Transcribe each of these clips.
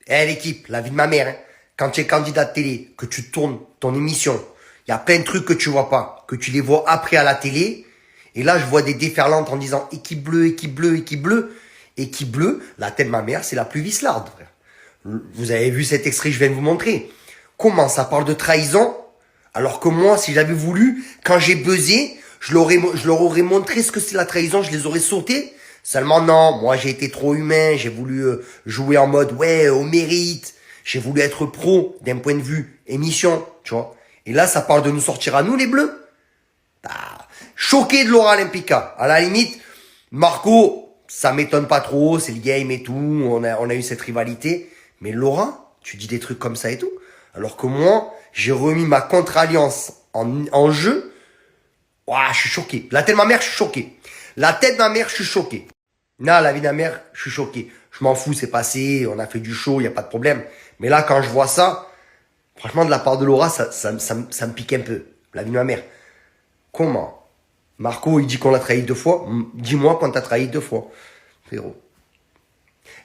Eh l'équipe, la vie de ma mère, hein. Quand tu es candidat de télé, que tu tournes ton émission, il y a plein de trucs que tu vois pas, que tu les vois après à la télé. Et là, je vois des déferlantes en disant équipe bleue, équipe bleue, équipe bleue. Équipe bleue, la tête de ma mère, c'est la plus vicelarde, frère. Vous avez vu cet extrait que je viens de vous montrer. Comment ça parle de trahison, alors que moi, si j'avais voulu, quand j'ai buzzé, je leur aurais montré ce que c'est la trahison, je les aurais sautés. Seulement non, moi j'ai été trop humain, j'ai voulu jouer en mode ouais, au mérite. J'ai voulu être pro d'un point de vue émission, tu vois. Et là, ça parle de nous sortir à nous, les bleus. Ah, choqué de Laura Olympica. À la limite, Marco, ça m'étonne pas trop, c'est le game et tout, on a eu cette rivalité. Mais Laura, tu dis des trucs comme ça et tout. Alors que moi, j'ai remis ma contre-alliance en jeu. Ouah, je suis choqué. La tête de ma mère, je suis choqué. La tête de ma mère, je suis choqué. Non, la vie de ma mère, je suis choqué. Je m'en fous, c'est passé, on a fait du show, il y a pas de problème. Mais là, quand je vois ça, franchement, de la part de Laura, ça me pique un peu. La vie de ma mère. Comment? Marco, il dit qu'on l'a trahi 2 fois. Dis-moi quand t'as trahi 2 fois. Frérot.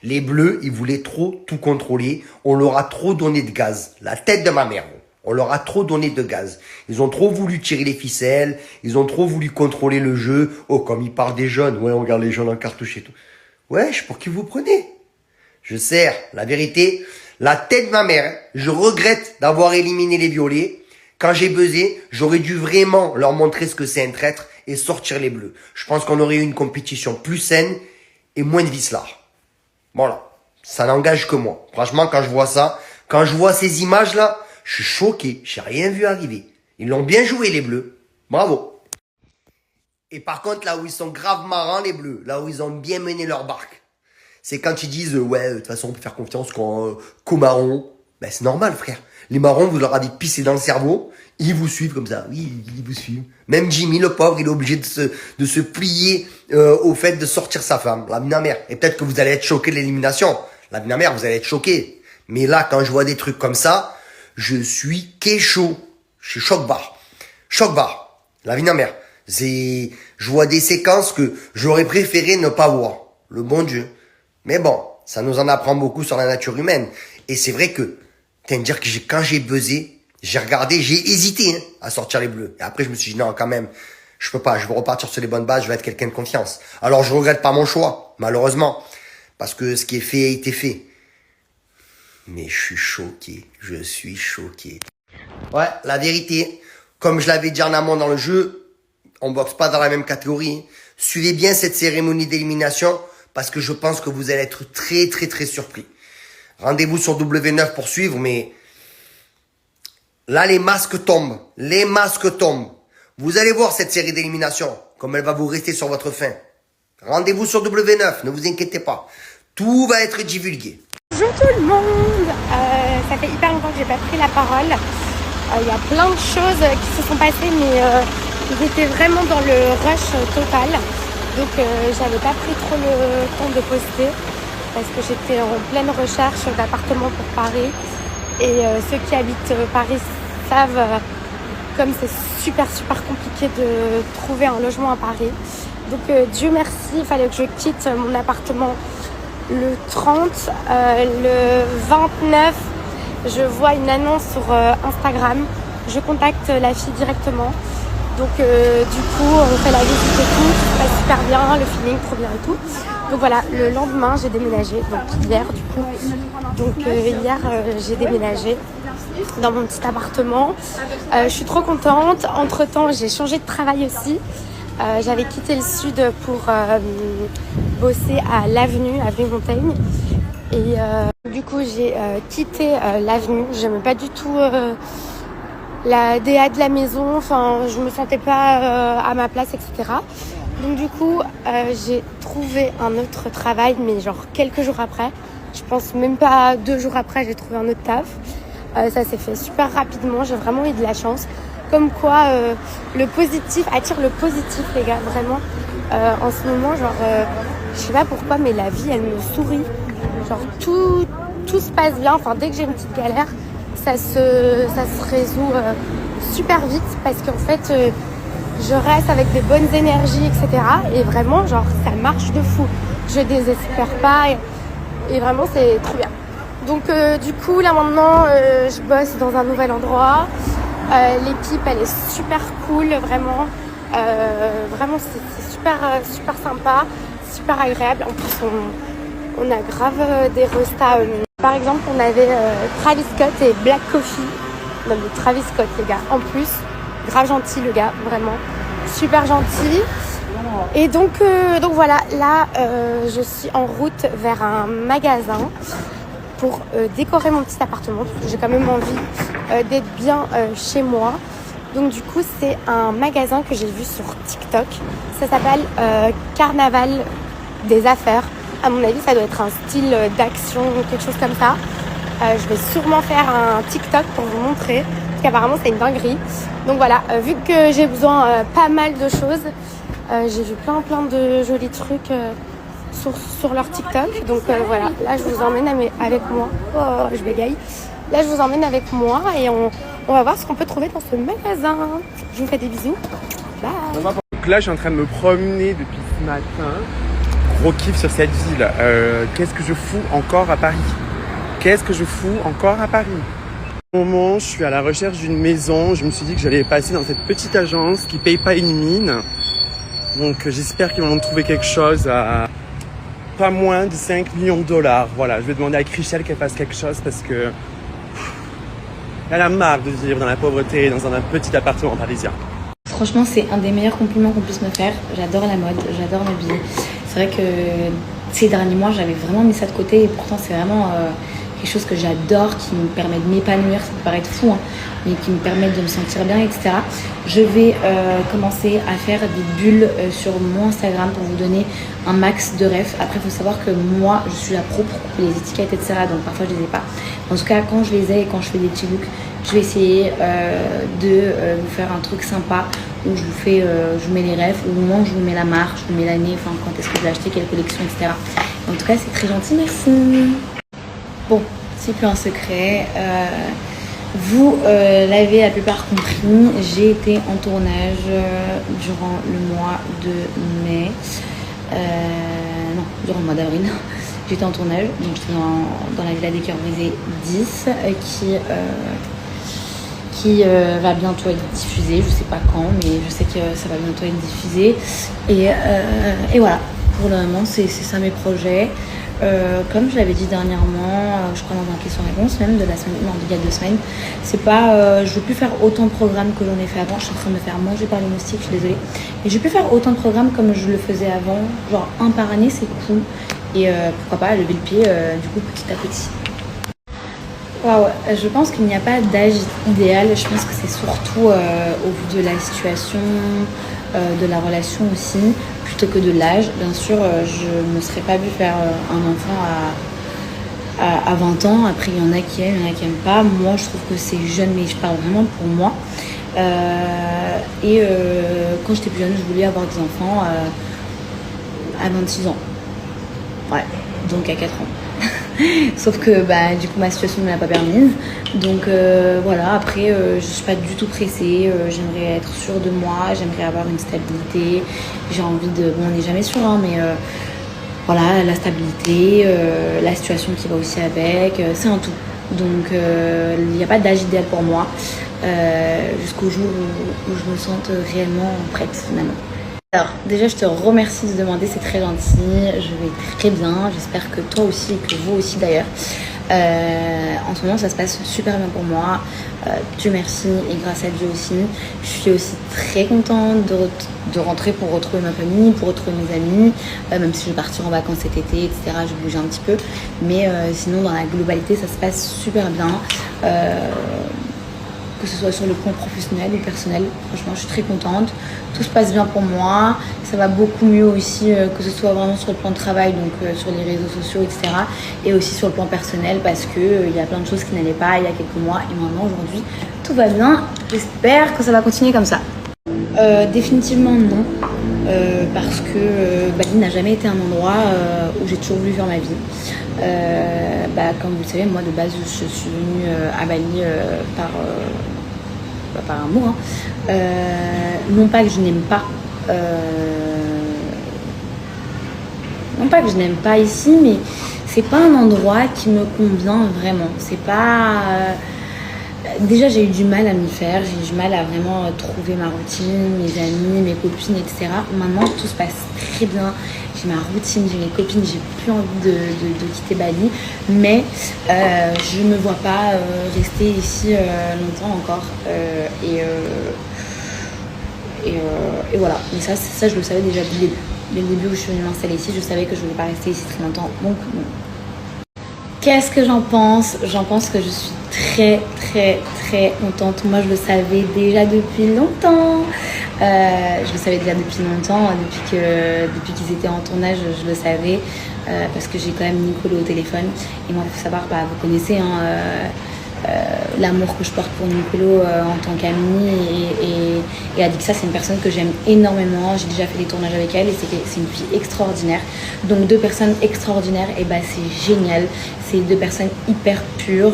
Les bleus, ils voulaient trop tout contrôler. On leur a trop donné de gaz. La tête de ma mère. On leur a trop donné de gaz. Ils ont trop voulu tirer les ficelles. Ils ont trop voulu contrôler le jeu. Oh, comme ils parlent des jeunes. Ouais, on regarde les jeunes en cartouche et tout. Wesh, pour qui vous prenez? Je sers. La vérité, la tête de ma mère. Hein. Je regrette d'avoir éliminé les violets. Quand j'ai buzzé, j'aurais dû vraiment leur montrer ce que c'est un traître et sortir les bleus. Je pense qu'on aurait eu une compétition plus saine et moins de vicelard. Voilà. Ça n'engage que moi. Franchement, quand je vois ça, quand je vois ces images-là, je suis choqué. J'ai rien vu arriver. Ils l'ont bien joué, les bleus. Bravo. Et par contre, là où ils sont grave marrants, les bleus, là où ils ont bien mené leur barque, c'est quand ils disent, ouais, de toute façon, on peut faire confiance qu'aux marrons. Ben, c'est normal, frère. Les marrons, vous leur avez pissé dans le cerveau. Ils vous suivent comme ça. Oui, ils vous suivent. Même Jimmy, le pauvre, il est obligé de se plier au fait de sortir sa femme, la mère. Et peut-être que vous allez être choqué de l'élimination. La mère, vous allez être choqué. Mais là, quand je vois des trucs comme ça, je suis chaud. Je suis choc-barre. Choc-barre. La mère. Je vois des séquences que j'aurais préféré ne pas voir. Le bon Dieu. Mais bon, ça nous en apprend beaucoup sur la nature humaine. Et c'est vrai que, dire que quand j'ai buzzé, j'ai regardé, j'ai hésité hein, à sortir les bleus. Et après, je me suis dit, non, quand même, je peux pas, je veux repartir sur les bonnes bases, je veux être quelqu'un de confiance. Alors, je regrette pas mon choix, malheureusement, parce que ce qui est fait a été fait. Mais je suis choqué. Ouais, la vérité, comme je l'avais dit en amont dans le jeu, on boxe pas dans la même catégorie. Suivez bien cette cérémonie d'élimination, parce que je pense que vous allez être très, très, très surpris. Rendez-vous sur W9 pour suivre, mais là, les masques tombent. Vous allez voir cette série d'élimination, comme elle va vous rester sur votre faim. Rendez-vous sur W9, ne vous inquiétez pas. Tout va être divulgué. Bonjour tout le monde. Ça fait hyper longtemps que j'ai pas pris la parole. Il y a plein de choses qui se sont passées, mais j'étais vraiment dans le rush total. Donc j'avais pas pris trop le temps de poster parce que j'étais en pleine recherche d'appartements pour Paris. Et ceux qui habitent Paris savent comme c'est super compliqué de trouver un logement à Paris. Donc Dieu merci, il fallait que je quitte mon appartement le 30. Le 29, je vois une annonce sur Instagram. Je contacte la fille directement. Donc du coup, on fait la visite et tout se passe super bien, le feeling trop bien et tout. Donc voilà, le lendemain, j'ai déménagé, donc hier du coup. Donc hier, j'ai déménagé dans mon petit appartement. Je suis trop contente. Entre-temps, j'ai changé de travail aussi. J'avais quitté le sud pour bosser à l'avenue, avenue Montaigne. Et du coup, j'ai quitté l'avenue. J'aimais pas du tout la DA de la maison. Enfin, je me sentais pas à ma place, etc. Donc du coup, j'ai trouvé un autre travail, mais genre quelques jours après. Je pense même pas 2 jours après, j'ai trouvé un autre taf. Ça s'est fait super rapidement, j'ai vraiment eu de la chance. Comme quoi, le positif attire le positif, les gars, vraiment. En ce moment, genre, je sais pas pourquoi, mais la vie, elle me sourit. Genre, tout se passe bien. Enfin, dès que j'ai une petite galère, ça se résout super vite parce qu'en fait, je reste avec des bonnes énergies, etc. Et vraiment, genre, ça marche de fou. Je désespère pas et vraiment, c'est trop bien. Donc du coup là maintenant je bosse dans un nouvel endroit. L'équipe elle est super cool, vraiment. Vraiment c'est super sympa, super agréable. En plus on a grave des restas. Par exemple on avait Travis Scott et Black Coffee. Non mais Travis Scott les gars, en plus grave gentil le gars, vraiment super gentil. Et donc voilà, là je suis en route vers un magasin pour décorer mon petit appartement, parce que j'ai quand même envie d'être bien chez moi. Donc du coup c'est un magasin que j'ai vu sur TikTok, ça s'appelle Carnaval des affaires. À mon avis ça doit être un style d'action ou quelque chose comme ça. Je vais sûrement faire un TikTok pour vous montrer, parce qu'apparemment c'est une dinguerie. Donc voilà, vu que j'ai besoin pas mal de choses, j'ai vu plein de jolis trucs sur leur TikTok. Donc voilà, là je vous emmène avec moi. Oh, je bégaye. Là je vous emmène avec moi et on va voir ce qu'on peut trouver dans ce magasin. Je vous fais des bisous. Bye. Donc là je suis en train de me promener depuis ce matin. Gros kiff sur cette ville. Qu'est-ce que je fous encore à Paris? Qu'est-ce que je fous encore à Paris? Au moment, je suis à la recherche d'une maison. Je me suis dit que j'allais passer dans cette petite agence qui paye pas une mine. Donc j'espère qu'ils vont trouver quelque chose à pas moins de 5 millions de dollars. Voilà, je vais demander à Chrishell qu'elle fasse quelque chose parce que elle a marre de vivre dans la pauvreté dans un petit appartement parisien. Franchement, c'est un des meilleurs compliments qu'on puisse me faire. J'adore la mode, j'adore m'habiller. C'est vrai que ces derniers mois, j'avais vraiment mis ça de côté et pourtant c'est vraiment quelque chose que j'adore, qui me permet de m'épanouir. Ça peut paraître fou, hein, mais qui me permet de me sentir bien, etc. Je vais commencer à faire des bulles sur mon Instagram pour vous donner un max de refs. Après, il faut savoir que moi, je suis la pro pour couper les étiquettes, etc. Donc parfois, je les ai pas. En tout cas, quand je les ai et quand je fais des petits looks, je vais essayer de vous faire un truc sympa où je vous mets les refs, ou au moment où je vous mets la marque, je vous mets l'année, enfin quand est-ce que j'ai acheté, quelle collection, etc. En tout cas, c'est très gentil, merci. Bon, c'est plus un secret. Vous l'avez la plupart compris, j'ai été en tournage durant le mois de mai. Non, durant le mois d'avril. J'étais en tournage, donc j'étais dans la Villa des Cœurs Brisés 10 qui va bientôt être diffusée. Je sais pas quand, mais je sais que ça va bientôt être diffusé. Et voilà, pour le moment, c'est ça mes projets. Comme je l'avais dit dernièrement, je crois dans un question-réponse même de la semaine, non, il y a 2 semaines, c'est pas, je veux plus faire autant de programmes que j'en ai fait avant. Je suis en train de me faire manger par les moustiques, je suis désolée. Et je veux plus faire autant de programmes comme je le faisais avant, genre un par année, c'est cool. Et pourquoi pas lever le pied du coup petit à petit. Waouh, je pense qu'il n'y a pas d'âge idéal. Je pense que c'est surtout au vu de la situation, de la relation aussi, plutôt que de l'âge. Bien sûr, je ne me serais pas vue faire un enfant à 20 ans. Après, il y en a qui aiment, il y en a qui n'aiment pas. Moi, je trouve que c'est jeune, mais je parle vraiment pour moi. Quand j'étais plus jeune, je voulais avoir des enfants à 26 ans. Ouais, donc à 4 ans. Sauf que du coup ma situation ne me l'a pas permise. Donc voilà, après je suis pas du tout pressée, j'aimerais être sûre de moi, j'aimerais avoir une stabilité, j'ai envie de... Bon, on n'est jamais sûr, hein, mais voilà, la stabilité, la situation qui va aussi avec, c'est un tout. Donc il n'y a pas d'âge idéal pour moi, jusqu'au jour où je me sente réellement prête finalement. Alors déjà je te remercie de demander, c'est très gentil, je vais très bien, j'espère que toi aussi et que vous aussi d'ailleurs. En ce moment ça se passe super bien pour moi, Dieu merci et grâce à Dieu aussi. Je suis aussi très contente de rentrer pour retrouver ma famille, pour retrouver mes amis, même si je vais partir en vacances cet été, etc. Je vais bouger un petit peu, mais sinon dans la globalité ça se passe super bien. Que ce soit sur le plan professionnel ou personnel, franchement je suis très contente, tout se passe bien pour moi, ça va beaucoup mieux aussi, que ce soit vraiment sur le plan de travail, donc sur les réseaux sociaux, etc. et aussi sur le plan personnel parce que il y a plein de choses qui n'allaient pas il y a quelques mois et maintenant aujourd'hui tout va bien, j'espère que ça va continuer comme ça. Définitivement non, parce que Bali n'a jamais été un endroit où j'ai toujours voulu faire ma vie. Comme vous le savez, moi de base je suis venue à Bali par amour, hein. Non pas que je n'aime pas ici, mais c'est pas un endroit qui me convient vraiment. C'est pas... Déjà, j'ai eu du mal à m'y faire, j'ai eu du mal à vraiment trouver ma routine, mes amis, mes copines, etc. Maintenant, tout se passe très bien. J'ai ma routine, j'ai mes copines, j'ai plus envie de quitter Bali. Mais je ne me vois pas rester ici longtemps encore. Et voilà. Mais ça, je le savais déjà dès le début. Dès le début où je suis venue m'installer ici, je savais que je ne voulais pas rester ici très longtemps. Donc, non. Qu'est-ce que j'en pense? J'en pense que je suis très contente. Moi, je le savais déjà depuis longtemps. Depuis qu'ils étaient en tournage, je le savais. Parce que j'ai quand même Nicolo au téléphone. Et moi, il faut savoir, vous connaissez l'amour que je porte pour Nicolo en tant qu'amie. Et Adixa, c'est une personne que j'aime énormément. J'ai déjà fait des tournages avec elle et c'est une fille extraordinaire. Donc 2 personnes extraordinaires, et c'est génial. C'est 2 personnes hyper pures,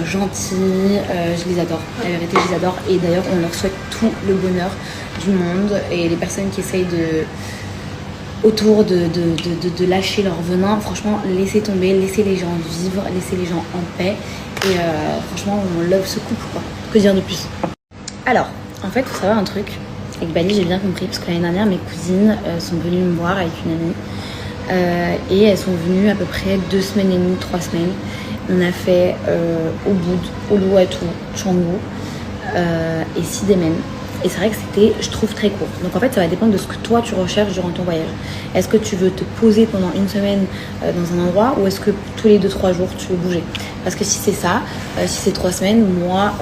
gentilles. Je les adore. La vérité, je les adore. Et d'ailleurs, on leur souhaite tout le bonheur du monde. Et les personnes qui essayent autour de lâcher leur venin, franchement, laissez tomber, laissez les gens vivre, laissez les gens en paix. Et franchement, on love ce couple, quoi. Que dire de plus? Alors, en fait, il faut savoir un truc. Avec Bali, j'ai bien compris, parce que l'année dernière, mes cousines sont venues me voir avec une amie. Et elles sont venues à peu près 2 semaines et demie, 3 semaines. On a fait Ubud, Uluwatu, Canggu et Sidemen. Et c'est vrai que c'était, je trouve, très court. Donc en fait, ça va dépendre de ce que toi tu recherches durant ton voyage. Est-ce que tu veux te poser pendant 1 semaine dans un endroit, ou est-ce que tous les 2-3 jours tu veux bouger? Parce que si c'est ça, si c'est 3 semaines, moi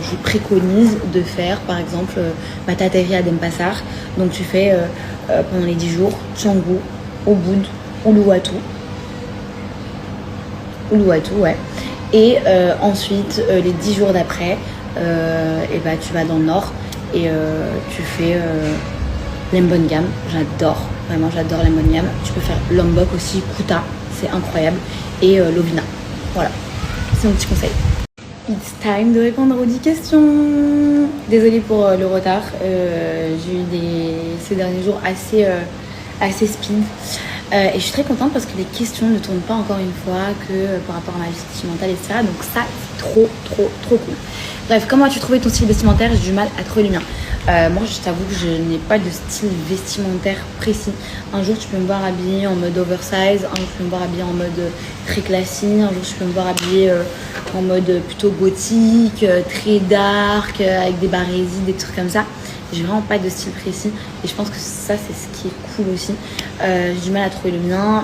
je préconise de faire par exemple t'atterris à Denpasar. Donc tu fais pendant les 10 jours Canggu, Ubud, Uluwatu, ouais. Et ensuite les 10 jours d'après, tu vas dans le nord. Et tu fais l'Embongam, j'adore, vraiment j'adore l'Embongam. Tu peux faire Lombok aussi, Kuta, c'est incroyable, et Lovina. Voilà, c'est mon petit conseil. It's time de répondre aux 10 questions. Désolée pour le retard, j'ai eu ces derniers jours assez speed. Et je suis très contente parce que les questions ne tournent pas encore une fois que par rapport à ma vie sentimentale, etc. Donc ça, c'est trop cool. Bref, comment as-tu trouvé ton style vestimentaire? J'ai du mal à trouver le mien. Moi, je t'avoue que je n'ai pas de style vestimentaire précis. Un jour, tu peux me voir habillée en mode oversize. Un jour, tu peux me voir habillée en mode très classique. Un jour, tu peux me voir habillée en mode plutôt gothique, très dark, avec des barésies, des trucs comme ça. J'ai vraiment pas de style précis. Et je pense que ça, c'est ce qui est cool aussi. J'ai du mal à trouver le mien.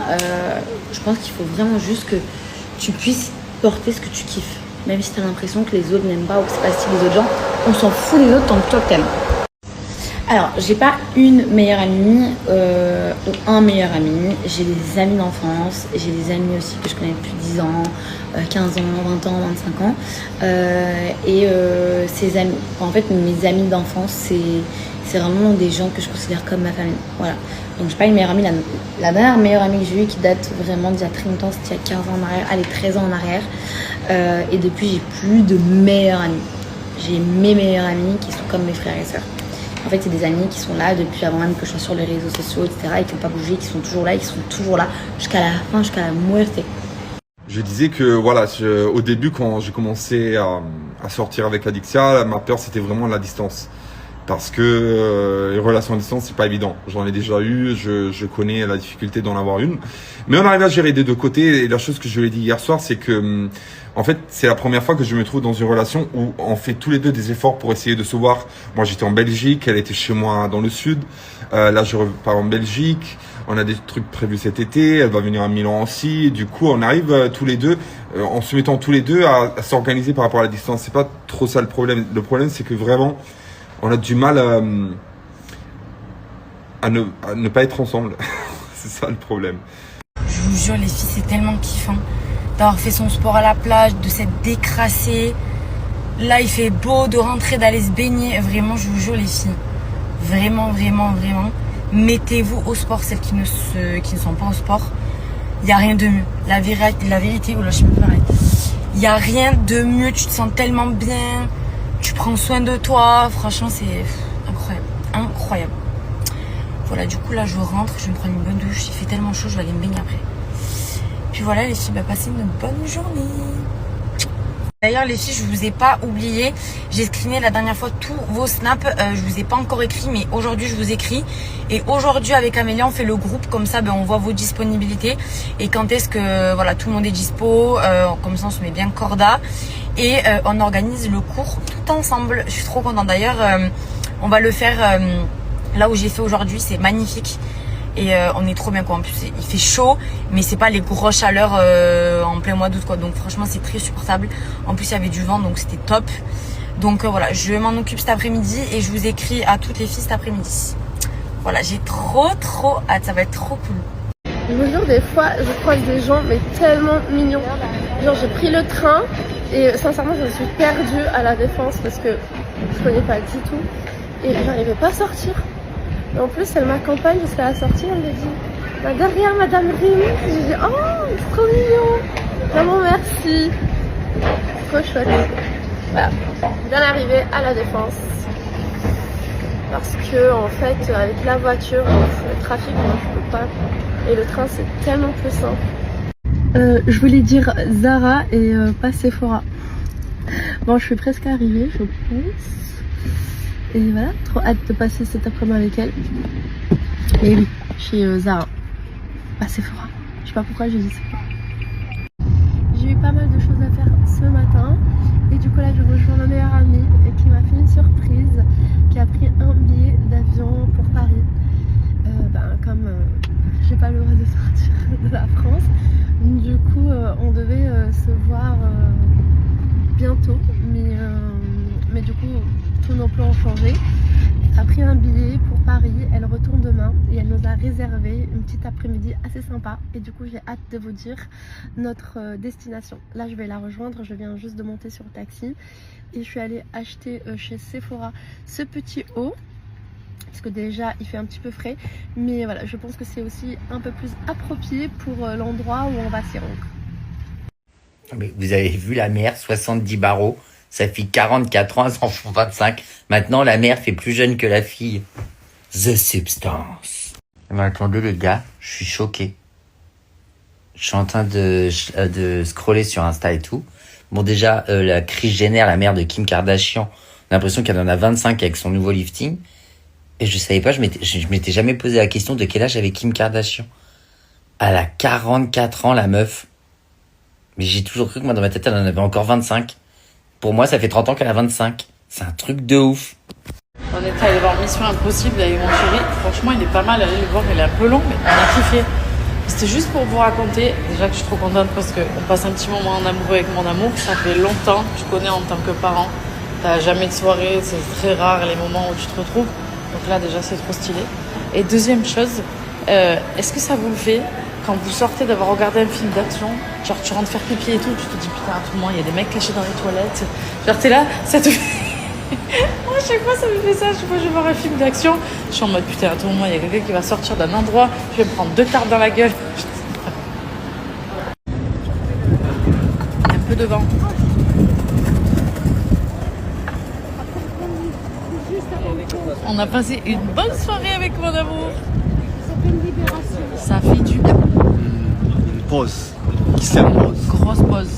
Je pense qu'il faut vraiment juste que tu puisses porter ce que tu kiffes. Même si tu as l'impression que les autres n'aiment pas ou que c'est pas le style des autres gens, on s'en fout des autres tant que toi t'aimes. Alors, j'ai pas une meilleure amie ou un meilleur ami. J'ai des amis d'enfance, j'ai des amis aussi que je connais depuis 10 ans, 15 ans, 20 ans, 25 ans. Ces amis, en fait, mes amis d'enfance, c'est vraiment des gens que je considère comme ma famille. Voilà. Donc, j'ai pas une meilleure amie. La dernière meilleure amie que j'ai eue qui date vraiment d'il y a très longtemps, c'était il y a 15 ans en arrière, allez, 13 ans en arrière. Et depuis, j'ai plus de meilleurs amis. J'ai mes meilleurs amis qui sont comme mes frères et sœurs. En fait, c'est des amis qui sont là depuis avant même que je sois sur les réseaux sociaux, etc. et qui n'ont pas bougé, qui sont toujours là, et qui sont toujours là jusqu'à la fin, jusqu'à la muerte. Je disais que voilà, au début, quand j'ai commencé à sortir avec Adixia, ma peur c'était vraiment la distance. Parce que les relations à distance, c'est pas évident. J'en ai déjà eu, je connais la difficulté d'en avoir une. Mais on arrive à gérer des deux côtés. Et la chose que je lui ai dit hier soir, c'est que en fait, c'est la première fois que je me trouve dans une relation où on fait tous les deux des efforts pour essayer de se voir. Moi, j'étais en Belgique, elle était chez moi dans le sud. Là, je repars en Belgique. On a des trucs prévus cet été. Elle va venir à Milan aussi. Et du coup, on arrive tous les deux, en se mettant tous les deux à s'organiser par rapport à la distance. C'est pas trop ça le problème. Le problème, c'est que vraiment, on a du mal à ne pas être ensemble. C'est ça le problème. Je vous jure, les filles, c'est tellement kiffant d'avoir fait son sport à la plage, de s'être décrassé. Là, il fait beau, de rentrer, d'aller se baigner. Vraiment, je vous jure, les filles. Vraiment. Mettez-vous au sport, celles qui ne sont pas au sport. Il n'y a rien de mieux. La vérité, oula, je sais même pas. Il n'y a rien de mieux. Tu te sens tellement bien. Tu prends soin de toi. Franchement, c'est incroyable. Voilà, du coup, là, je rentre. Je vais me prendre une bonne douche. Il fait tellement chaud, je vais aller me baigner après. Puis voilà les filles, passez une bonne journée. D'ailleurs les filles, je vous ai pas oublié, j'ai screené la dernière fois tous vos snaps, je vous ai pas encore écrit, mais aujourd'hui je vous écris. Et aujourd'hui avec Amélia on fait le groupe, comme ça on voit vos disponibilités et quand est-ce que voilà tout le monde est dispo, comme ça on se met bien corda et on organise le cours tout ensemble. Je suis trop contente. D'ailleurs on va le faire là où j'ai fait aujourd'hui, c'est magnifique. Et on est trop bien quoi. En plus il fait chaud, mais c'est pas les grosses chaleurs en plein mois d'août quoi. Donc franchement c'est très supportable. En plus il y avait du vent donc c'était top. Donc voilà, je m'en occupe cet après-midi et je vous écris à toutes les filles cet après-midi. Voilà, j'ai trop hâte, ça va être trop cool. Je vous jure, des fois je croise des gens mais tellement mignons. Genre j'ai pris le train et sincèrement je me suis perdue à la Défense parce que je connais pas du tout et j'arrivais pas à sortir. Et en plus, elle m'accompagne jusqu'à la sortie, elle me dit derrière Madame Rémy. J'ai dit oh, c'est trop mignon. Vraiment merci. Trop chouette. Voilà, bien arrivé à la Défense. Parce que en fait, avec la voiture, le trafic, moi je peux pas. Et le train, c'est tellement plus simple. Je voulais dire Zara et pas Sephora. Bon, je suis presque arrivée, je pense. Et voilà, trop hâte de passer cet après-midi avec elle. Et oui, chez Zara. Pas Sephora. Je sais pas pourquoi j'ai dit Sephora. J'ai eu pas mal de choses à faire ce matin. Et du coup là, je rejoins ma meilleure amie qui m'a fait une surprise. Qui a pris un billet d'avion pour Paris. Comme j'ai pas le droit de sortir de la France. Du coup, on devait se voir bientôt. Mais du coup, tous nos plans ont changé. Elle a pris un billet pour Paris, elle retourne demain et elle nous a réservé une petite après-midi assez sympa. Et du coup j'ai hâte de vous dire notre destination. Là je vais la rejoindre, je viens juste de monter sur le taxi. Et je suis allée acheter chez Sephora ce petit haut. Parce que déjà il fait un petit peu frais. Mais voilà, je pense que c'est aussi un peu plus approprié pour l'endroit où on va s'y rendre. Mais vous avez vu la mère, 70 barreaux. Sa fille 44 ans, elles en font 25. Maintenant, la mère fait plus jeune que la fille. The Substance. Mais attendez les gars, je suis choqué. Je suis en train de scroller sur Insta et tout. Bon déjà, la Kris Jenner, la mère de Kim Kardashian, on a l'impression qu'elle en a 25 avec son nouveau lifting. Et je savais pas, je m'étais jamais posé la question de quel âge avait Kim Kardashian. Elle a 44 ans la meuf. Mais j'ai toujours cru que moi dans ma tête elle en avait encore 25. Pour moi, ça fait 30 ans qu'elle a 25. C'est un truc de ouf. On était allé voir Mission Impossible avec mon chéri. Franchement, il est pas mal. Allez le voir, il est un peu long, mais on a kiffé. C'était juste pour vous raconter. Déjà que je suis trop contente parce qu'on passe un petit moment en amoureux avec mon amour. Ça fait longtemps que je connais en tant que parent. T'as jamais de soirée, c'est très rare les moments où tu te retrouves. Donc là, déjà, c'est trop stylé. Et deuxième chose, est-ce que ça vous le fait quand vous sortez d'avoir regardé un film d'action, genre tu rentres faire pipi et tout, tu te dis putain, à tout moment, il y a des mecs cachés dans les toilettes. Genre t'es là, ça te fait... Moi, à chaque fois, ça me fait ça. Chaque fois que je vais voir un film d'action, je suis en mode putain, à tout moment, il y a quelqu'un qui va sortir d'un endroit, je vais me prendre 2 tartes dans la gueule. Un peu de vent. On a passé une bonne soirée avec mon amour. Ça fait du bien. Une pause qui s'impose. Grosse pause.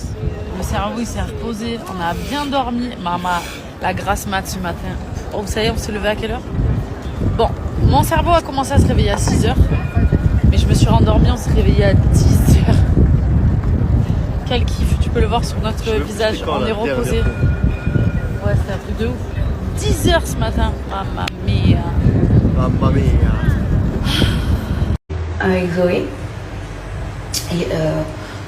Le cerveau il s'est reposé. On a bien dormi. Maman, la grasse mat ce matin. Oh, vous savez, on s'est levé à quelle heure? Bon, mon cerveau a commencé à se réveiller à 6h. Mais je me suis rendormie, on s'est réveillé à 10h. Quel kiff. Tu peux le voir sur notre visage. On est reposé. Ouais, c'est un truc de ouf. 10h ce matin. Mamma mia. Mamma mia. Avec Zoé. Et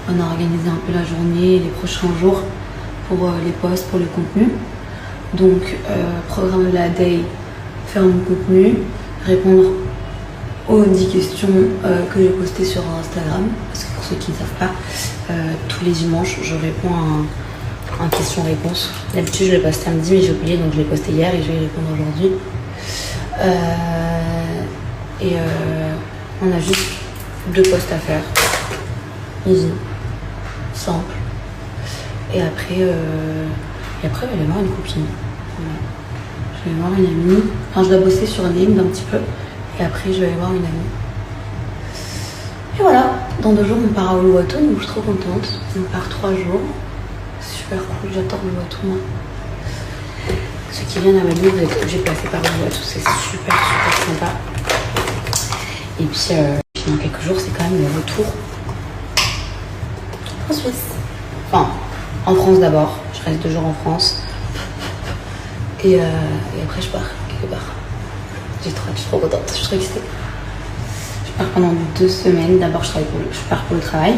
on a organisé un peu la journée, les prochains jours pour les posts, pour le contenu. Donc, programme de la day, faire mon contenu, répondre aux 10 questions que j'ai postées sur Instagram. Parce que pour ceux qui ne savent pas, tous les dimanches, je réponds à un question-réponse. D'habitude, je le poste samedi, mais j'ai oublié, donc je l'ai posté hier et je vais y répondre aujourd'hui. On a juste 2 posts à faire. Easy. Simple. Et après, je vais aller voir une copine. Voilà. Je vais aller voir une amie. Enfin, je dois bosser sur Name un petit peu. Et après, je vais aller voir une amie. Et voilà. dans 2 jours, on part à Uluwatu, donc je suis trop contente. On part 3 jours. Super cool, j'adore Uluwatu, moi. Ceux qui viennent à Bali, vous êtes obligés de passer par Uluwatu, c'est super sympa. Et puis dans quelques jours, c'est quand même le retour en Suisse. Enfin, en France d'abord. Je reste 2 jours en France. Et après, je pars quelque part. J'ai trop hâte, je suis trop contente, je suis trop excitée. Je pars pendant 2 semaines. D'abord, je pars pour le travail.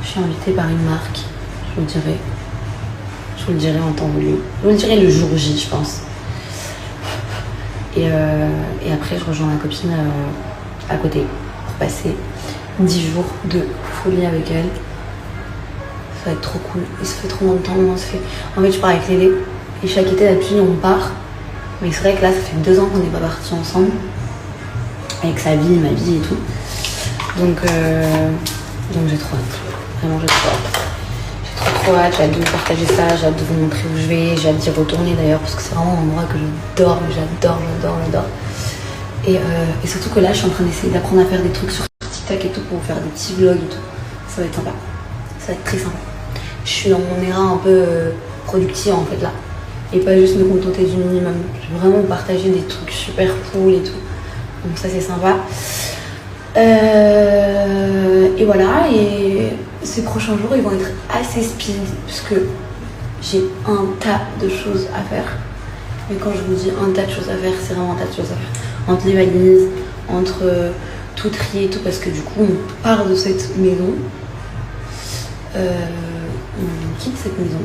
Je suis invitée par une marque, je vous le dirai. Je vous le dirai en temps voulu. Je vous le dirai le jour J, je pense. Et après, je rejoins ma copine à côté pour passer 10 jours de folie avec elle. Ça va être trop cool. Et ça fait trop longtemps. En fait, je pars avec Lédé. Et chaque été, d'habitude, on part. Mais c'est vrai que là, ça fait 2 ans qu'on n'est pas partis ensemble. Avec sa vie, ma vie et tout. Donc j'ai trop hâte. Vraiment, j'ai trop hâte. J'ai trop hâte. J'ai hâte de vous partager ça. J'ai hâte de vous montrer où je vais. J'ai hâte d'y retourner d'ailleurs. Parce que c'est vraiment un endroit que j'adore. J'adore. Et surtout que là, je suis en train d'essayer d'apprendre à faire des trucs sur TikTok et tout pour faire des petits vlogs et tout. Ça va être sympa. Ça va être très sympa. Je suis dans mon éra un peu productive en fait là. Et pas juste me contenter du minimum. Je veux vraiment partager des trucs super cool et tout. Donc ça c'est sympa. Et voilà. Et ces prochains jours ils vont être assez speed. Puisque j'ai un tas de choses à faire. Mais quand je vous dis un tas de choses à faire, c'est vraiment un tas de choses à faire. Entre les valises, entre tout trier et tout. Parce que du coup on part de cette maison. On quitte cette maison.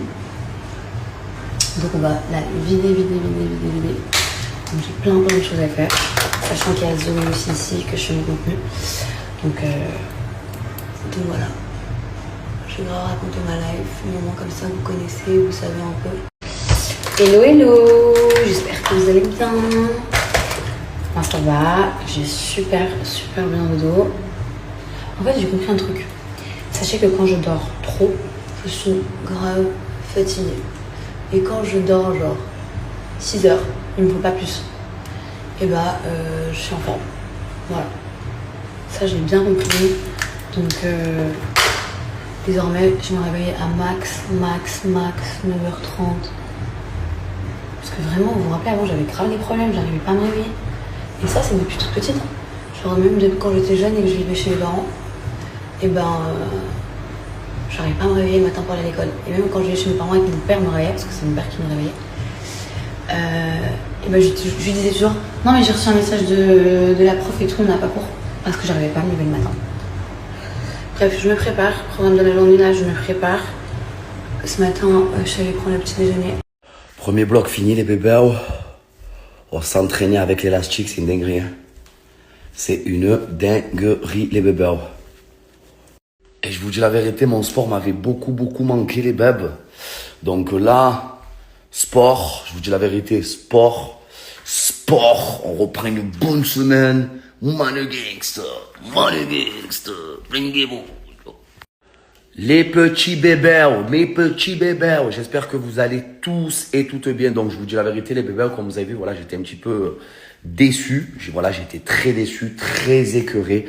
Donc on va la vider. Donc j'ai plein de choses à faire. Sachant qu'il y a Zoé aussi ici, que je fais mon contenu. Donc voilà. Je vais grave raconter ma life, un moment comme ça, vous connaissez, vous savez un peu. Hello, j'espère que vous allez bien. Moi ça va, j'ai super bien au dos. En fait j'ai compris un truc. Sachez que quand je dors trop, je suis grave fatiguée. Et quand je dors genre 6 heures, il me faut pas plus. Et je suis en forme. Voilà. Ça j'ai bien compris. Donc désormais je me réveille à max 9h30. Parce que vraiment, vous vous rappelez, avant j'avais grave des problèmes, j'arrivais pas à me réveiller. Et ça c'est depuis toute petite. Genre même depuis quand j'étais jeune et que je vivais chez mes parents. J'arrivais pas à me réveiller le matin pour aller à l'école. Et même quand je vivais chez mes parents et que mon père me réveillait, parce que c'est mon père qui me réveillait, je lui disais toujours non mais j'ai reçu un message de la prof et tout, on n'a pas cours. Parce que j'arrivais pas à me lever le matin. Bref, je me prépare, programme de la journée là, je me prépare. Ce matin, je suis allée prendre le petit déjeuner. Premier bloc fini les bébés. On s'entraîner avec l'élastique, c'est une dinguerie. Hein. C'est une dinguerie les bébés. Et je vous dis la vérité, mon sport m'avait beaucoup manqué les bébés. Donc là, sport, je vous dis la vérité, sport, on reprend une bonne semaine. Money gangster, bringez-vous. Les petits bébés, mes petits bébés, j'espère que vous allez tous et toutes bien. Donc je vous dis la vérité les bébés, comme vous avez vu, voilà, j'étais un petit peu déçu. J'étais très déçu, très écœuré.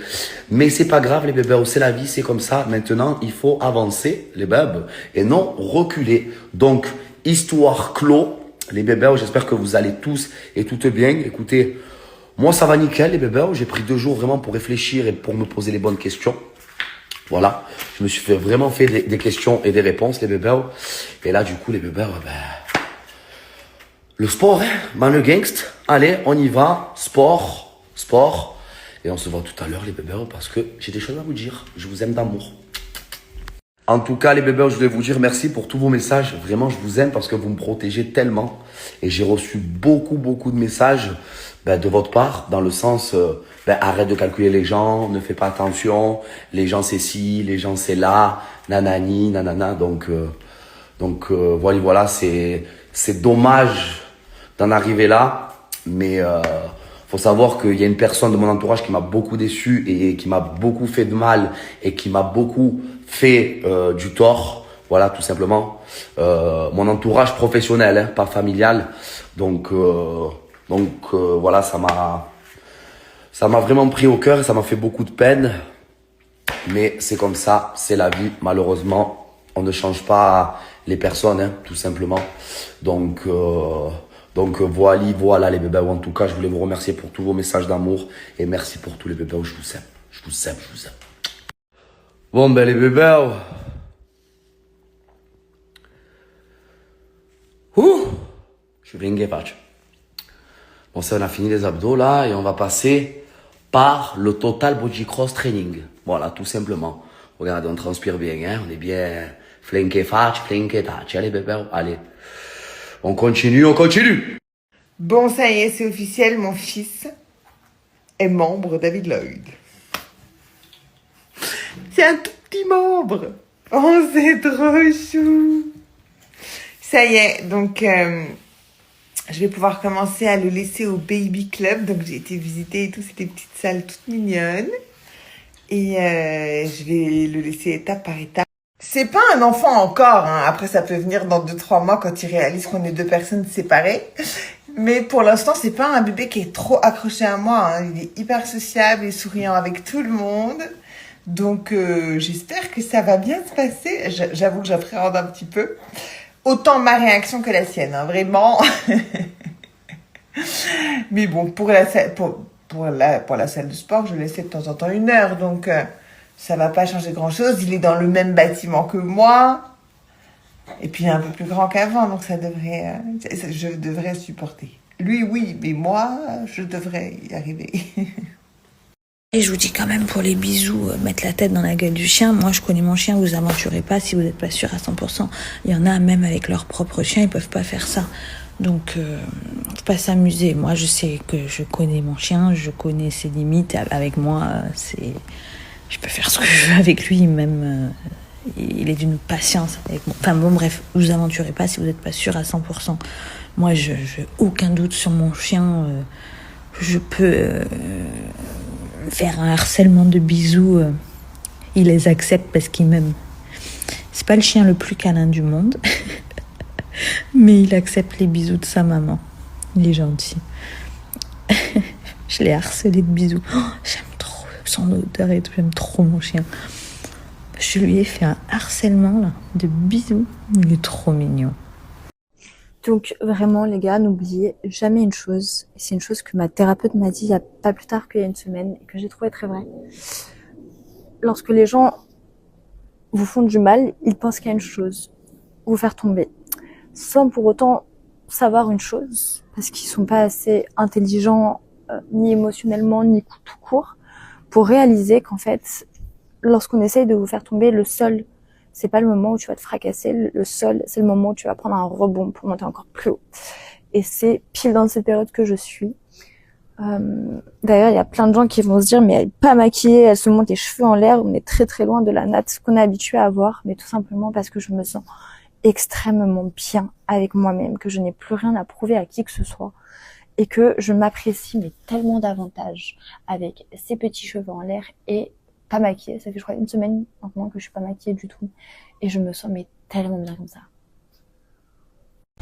Mais c'est pas grave les bébés, c'est la vie, c'est comme ça. Maintenant, il faut avancer les bébés et non reculer. Donc, histoire clos, les bébés, j'espère que vous allez tous et toutes bien. Écoutez, moi ça va nickel les bébés, j'ai pris 2 jours vraiment pour réfléchir et pour me poser les bonnes questions. Voilà, je me suis vraiment fait des questions et des réponses les bébés. Et là du coup les bébés, le sport, hein, man le gangst. Allez, on y va, sport. Et on se voit tout à l'heure les bébés parce que j'ai des choses à vous dire. Je vous aime d'amour. En tout cas les bébés, je voulais vous dire merci pour tous vos messages. Vraiment, je vous aime parce que vous me protégez tellement. Et j'ai reçu beaucoup de messages de votre part, dans le sens, arrête de calculer les gens, ne fais pas attention, les gens c'est ci, les gens c'est là, nanani, nanana. Donc voilà, c'est dommage d'en arriver là, mais faut savoir qu'il y a une personne de mon entourage qui m'a beaucoup déçu et qui m'a beaucoup fait de mal et qui m'a beaucoup fait du tort. Voilà, tout simplement. Mon entourage professionnel, hein, pas familial. Donc voilà, ça m'a vraiment pris au cœur et ça m'a fait beaucoup de peine. mais c'est comme ça, c'est la vie. Malheureusement, on ne change pas les personnes, hein, tout simplement. Donc voilà les bébés. En tout cas, je voulais vous remercier pour tous vos messages d'amour et merci pour tous les bébés. Je vous aime, je vous aime, je vous aime. Bon ben les bébés, je suis bien patch. Bon ça on a fini les abdos là et on va passer par le total body cross training. Voilà, tout simplement. Regardez, on transpire bien, hein, on est bien flanqué fatch, flanqué touch. Allez bébé, allez. On continue. Bon, ça y est, c'est officiel, mon fils est membre David Lloyd. C'est un tout petit membre. Oh, c'est trop chou. Ça y est, donc je vais pouvoir commencer à le laisser au Baby Club. Donc j'ai été visiter et tout, c'était des petites salles toutes mignonnes. Et je vais le laisser étape par étape. C'est pas un enfant encore, hein. Après ça peut venir dans 2-3 mois quand il réalise qu'on est 2 personnes séparées. Mais pour l'instant, c'est pas un bébé qui est trop accroché à moi, hein. Il est hyper sociable et souriant avec tout le monde. Donc j'espère que ça va bien se passer. J'avoue que j'appréhende un petit peu. Autant ma réaction que la sienne, hein, vraiment. Mais bon, pour la salle de sport, je laissais de temps en temps 1 heure. Donc ça va pas changer grand-chose. Il est dans le même bâtiment que moi. Et puis un peu plus grand qu'avant, donc je devrais supporter. Lui, oui, mais moi, je devrais y arriver. Et je vous dis quand même pour les bisous, mettre la tête dans la gueule du chien. Moi, je connais mon chien, vous aventurez pas si vous n'êtes pas sûr à 100%. Il y en a même avec leur propre chien, ils peuvent pas faire ça. Donc, faut pas s'amuser. Moi, je sais que je connais mon chien, je connais ses limites. Avec moi, je peux faire ce que je veux avec lui, même. Il est d'une patience avec moi. Enfin bon, bref, vous aventurez pas si vous n'êtes pas sûr à 100%. Moi, je aucun doute sur mon chien. Je peux faire un harcèlement de bisous. Il les accepte parce qu'il m'aime. C'est pas le chien le plus câlin du monde, mais il accepte les bisous de sa maman. Il est gentil. Je l'ai harcelé de bisous. Oh, j'aime trop son odeur et tout. J'aime trop mon chien. Je lui ai fait un harcèlement là, de bisous. Il est trop mignon. Donc vraiment les gars, n'oubliez jamais une chose. Et c'est une chose que ma thérapeute m'a dit il y a pas plus tard qu'il y a 1 semaine et que j'ai trouvé très vrai. Lorsque les gens vous font du mal, ils pensent qu'il y a une chose, vous faire tomber. Sans pour autant savoir une chose, parce qu'ils sont pas assez intelligents, ni émotionnellement, ni tout court, pour réaliser qu'en fait, lorsqu'on essaye de vous faire tomber, le sol, c'est pas le moment où tu vas te fracasser. Le sol, c'est le moment où tu vas prendre un rebond pour monter encore plus haut. Et c'est pile dans cette période que je suis. D'ailleurs, il y a plein de gens qui vont se dire, mais elle est pas maquillée, elle se monte les cheveux en l'air. On est très très loin de la natte qu'on est habitué à avoir, mais tout simplement parce que je me sens extrêmement bien avec moi-même, que je n'ai plus rien à prouver à qui que ce soit. Et que je m'apprécie mais tellement davantage avec ces petits cheveux en l'air et pas maquillée. Ça fait je crois 1 semaine maintenant que je suis pas maquillée du tout et je me sens mais tellement bien comme ça.